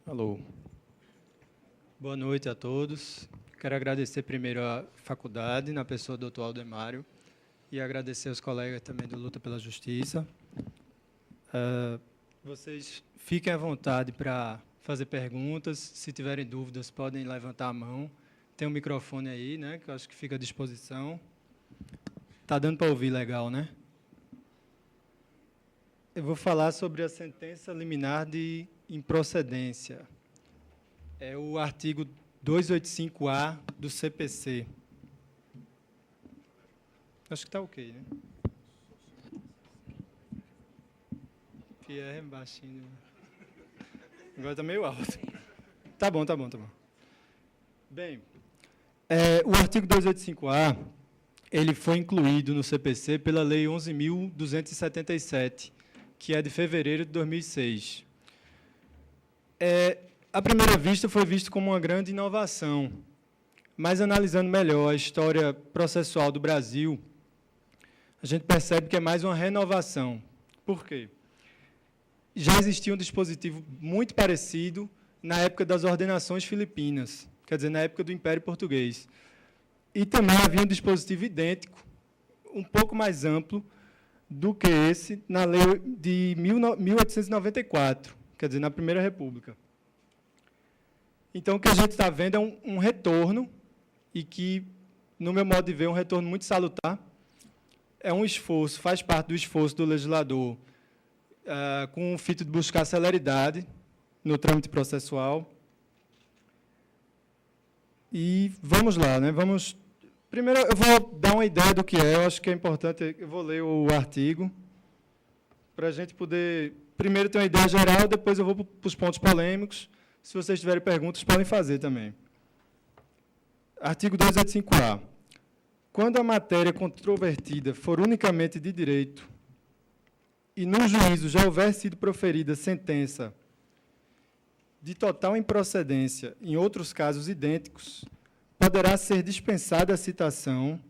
Alô. Boa noite a todos. Quero agradecer primeiro à faculdade, na pessoa do Dr. Aldemário, e agradecer aos colegas também do Luta pela Justiça. Vocês fiquem à vontade para fazer perguntas. Se tiverem dúvidas, podem levantar a mão. Tem um microfone aí, né, que eu acho que fica à disposição. Está dando para ouvir legal, né? Eu vou falar sobre a sentença liminar de improcedência. É o artigo 285-A do CPC. Acho que está ok, né? Pierre, baixinho. Agora está meio alto. Tá bom. Bem, o artigo 285-A, ele foi incluído no CPC pela Lei 11.277, que é de fevereiro de 2006. À primeira vista, foi visto como uma grande inovação, mas analisando melhor a história processual do Brasil, a gente percebe que é mais uma renovação. Por quê? Já existia um dispositivo muito parecido na época das ordenações filipinas, quer dizer, na época do Império Português. E também havia um dispositivo idêntico, um pouco mais amplo do que esse, na lei de 1894, quer dizer, na Primeira República. Então, o que a gente está vendo é um retorno, e que, no meu modo de ver, é um retorno muito salutar. É um esforço, faz parte do esforço do legislador, com o fito de buscar celeridade no trâmite processual. E vamos lá, né? Primeiro, eu vou dar uma ideia do que é, eu acho que é importante, eu vou ler o artigo, para a gente poder, primeiro, ter uma ideia geral, depois eu vou para os pontos polêmicos. Se vocês tiverem perguntas, podem fazer também. Artigo 285-A. Quando a matéria controvertida for unicamente de direito e no juízo já houver sido proferida sentença de total improcedência em outros casos idênticos, poderá ser dispensada a citação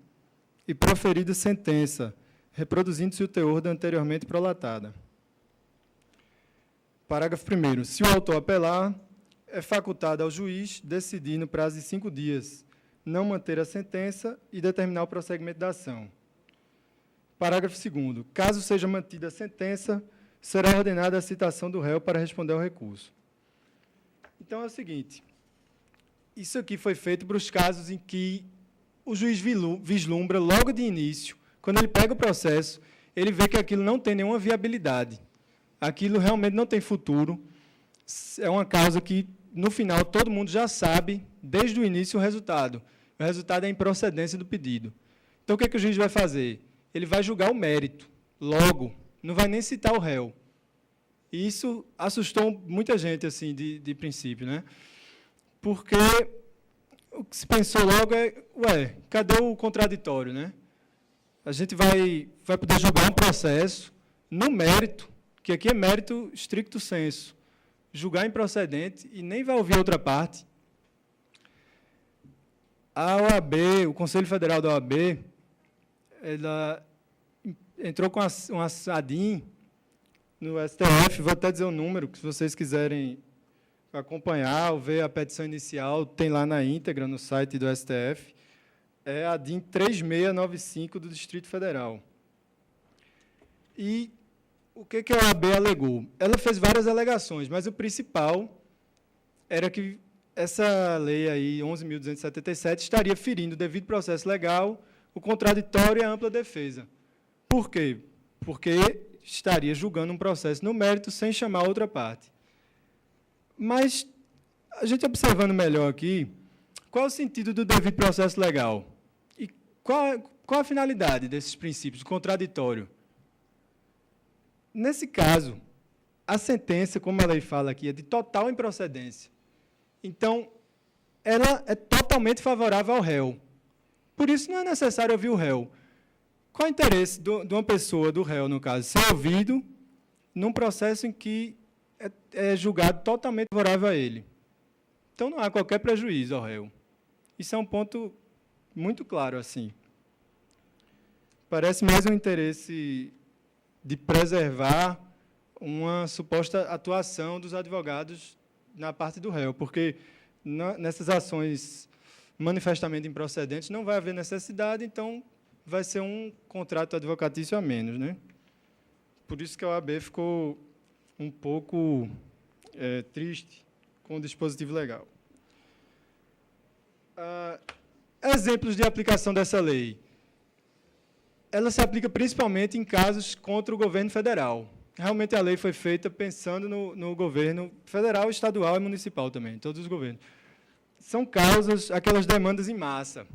e proferida sentença, reproduzindo-se o teor da anteriormente prolatada. Parágrafo 1º. Se o autor apelar, é facultado ao juiz decidir no prazo de 5 dias, não manter a sentença e determinar o prosseguimento da ação. Parágrafo 2º. Caso seja mantida a sentença, será ordenada a citação do réu para responder ao recurso. Então, é o seguinte, isso aqui foi feito para os casos em que o juiz vislumbra logo de início, quando ele pega o processo, ele vê que aquilo não tem nenhuma viabilidade, aquilo realmente não tem futuro, é uma causa que, no final, todo mundo já sabe, desde o início, o resultado. O resultado é a improcedência do pedido. Então, o que o juiz vai fazer? Ele vai julgar o mérito, logo, não vai nem citar o réu. E isso assustou muita gente, assim, de princípio, né? Porque o que se pensou logo é, cadê o contraditório, né? A gente vai poder julgar um processo no mérito, que aqui é mérito stricto sensu, julgar improcedente e nem vai ouvir outra parte. A OAB, o Conselho Federal da OAB, ela entrou com uma ADIM no STF, vou até dizer o número, que se vocês quiserem acompanhar ou ver a petição inicial, tem lá na íntegra, no site do STF, é a ADIM 3695 do Distrito Federal. E o que a OAB alegou? Ela fez várias alegações, mas o principal era que essa lei aí, 11.277, estaria ferindo o devido processo legal, o contraditório e a ampla defesa. Por quê? Porque estaria julgando um processo no mérito sem chamar outra parte. Mas, a gente observando melhor aqui, qual é o sentido do devido processo legal? E qual a finalidade desses princípios, do contraditório? Nesse caso, a sentença, como a lei fala aqui, é de total improcedência. Então, ela é totalmente favorável ao réu. Por isso, não é necessário ouvir o réu. Qual é o interesse de uma pessoa, do réu, no caso, ser ouvido num processo em que é julgado totalmente favorável a ele? Então, não há qualquer prejuízo ao réu. Isso é um ponto muito claro, assim. Parece mais um interesse de preservar uma suposta atuação dos advogados na parte do réu, porque nessas ações manifestamente improcedentes não vai haver necessidade, então vai ser um contrato advocatício a menos, né? Por isso que a OAB ficou um pouco triste com o dispositivo legal. Exemplos de aplicação dessa lei. Ela se aplica principalmente em casos contra o governo federal. Realmente a lei foi feita pensando no governo federal, estadual e municipal também, todos os governos. São causas, aquelas demandas em massa.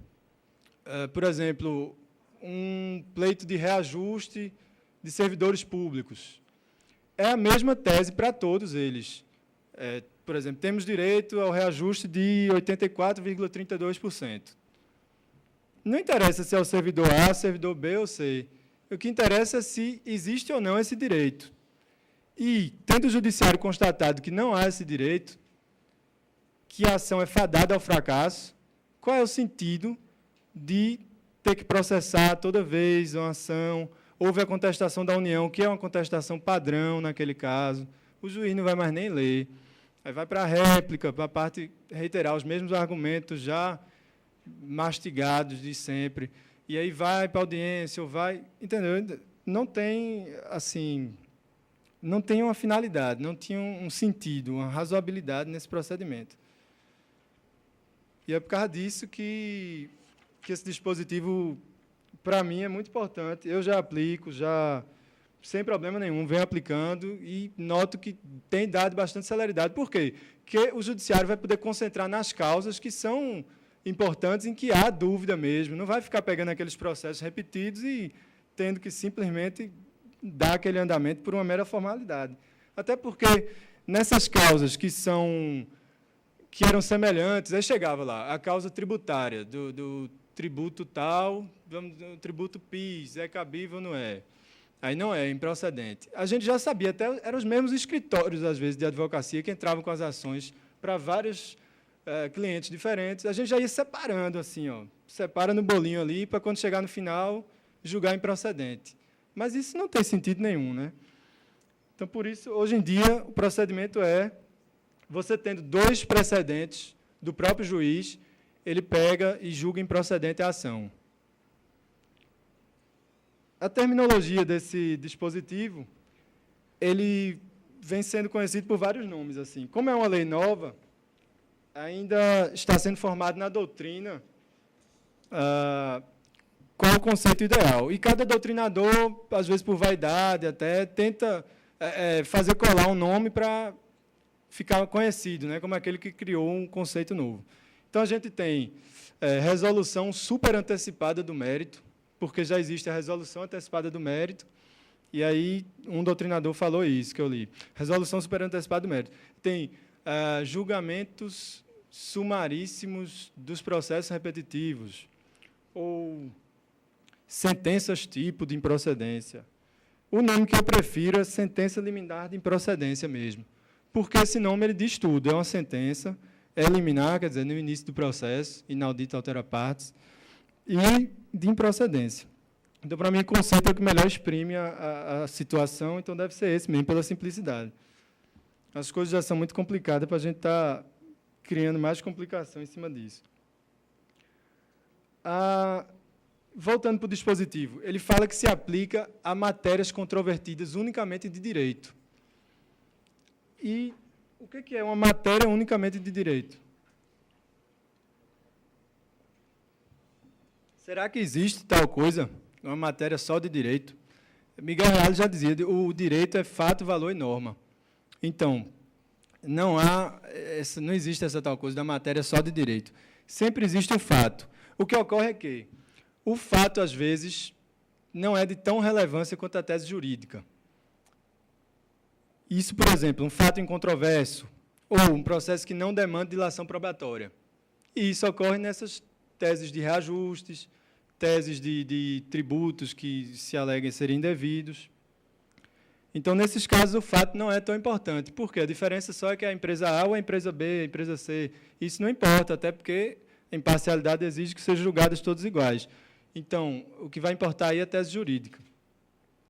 Por exemplo, um pleito de reajuste de servidores públicos. É a mesma tese para todos eles. Por exemplo, temos direito ao reajuste de 84,32%. Não interessa se é o servidor A, servidor B ou C. O que interessa é se existe ou não esse direito. E, tendo o judiciário constatado que não há esse direito, que a ação é fadada ao fracasso, qual é o sentido de ter que processar toda vez uma ação? Houve a contestação da União, que é uma contestação padrão naquele caso, o juiz não vai mais nem ler, aí vai para a réplica, para a parte reiterar os mesmos argumentos já mastigados de sempre, e aí vai para a audiência, ou vai... Entendeu? Não tem, assim, não tem uma finalidade, não tinha um sentido, uma razoabilidade nesse procedimento. E é por causa disso que esse dispositivo, para mim, é muito importante. Eu já aplico, já sem problema nenhum, venho aplicando e noto que tem dado bastante celeridade. Por quê? Porque o judiciário vai poder concentrar nas causas que são importantes, em que há dúvida mesmo. Não vai ficar pegando aqueles processos repetidos e tendo que simplesmente dar aquele andamento por uma mera formalidade. Até porque, nessas causas que eram semelhantes, aí chegava lá, a causa tributária, do tributo tal, do tributo PIS, é cabível ou não é? Aí não é improcedente. A gente já sabia, até eram os mesmos escritórios, às vezes, de advocacia, que entravam com as ações para vários clientes diferentes. A gente já ia separando, assim, ó, separa no bolinho ali, para quando chegar no final, julgar improcedente. Mas isso não tem sentido nenhum, né? Então, por isso, hoje em dia, o procedimento é, você tendo 2 precedentes do próprio juiz, ele pega e julga improcedente a ação. A terminologia desse dispositivo, ele vem sendo conhecido por vários nomes. Assim. Como é uma lei nova, ainda está sendo formado na doutrina qual é o conceito ideal. E cada doutrinador, às vezes por vaidade, até tenta fazer colar um nome para ficar conhecido, né, como aquele que criou um conceito novo. Então, a gente tem resolução superantecipada do mérito, porque já existe a resolução antecipada do mérito, e aí um doutrinador falou isso, que eu li. Resolução superantecipada do mérito. Tem julgamentos sumaríssimos dos processos repetitivos, ou sentenças tipo de improcedência. O nome que eu prefiro é sentença liminar de improcedência mesmo, porque esse nome ele diz tudo, é uma sentença, é liminar, quer dizer, no início do processo, inaudita altera partes, e de improcedência. Então, para mim, o conceito é o que melhor exprime a situação, então deve ser esse mesmo, pela simplicidade. As coisas já são muito complicadas para a gente estar criando mais complicação em cima disso. Voltando para o dispositivo, ele fala que se aplica a matérias controvertidas unicamente de direito. E o que é uma matéria unicamente de direito? Será que existe tal coisa, uma matéria só de direito? Miguel Reale já dizia, o direito é fato, valor e norma. Então, não existe essa tal coisa da matéria só de direito. Sempre existe um fato. O que ocorre é que o fato, às vezes, não é de tão relevância quanto a tese jurídica. Isso, por exemplo, um fato incontroverso, ou um processo que não demanda dilação probatória. E isso ocorre nessas teses de reajustes, teses de tributos que se aleguem serem indevidos. Então, nesses casos, o fato não é tão importante. Por quê? A diferença só é que a empresa A ou a empresa B, a empresa C. Isso não importa, até porque a imparcialidade exige que sejam julgadas todos iguais. Então, o que vai importar aí é a tese jurídica.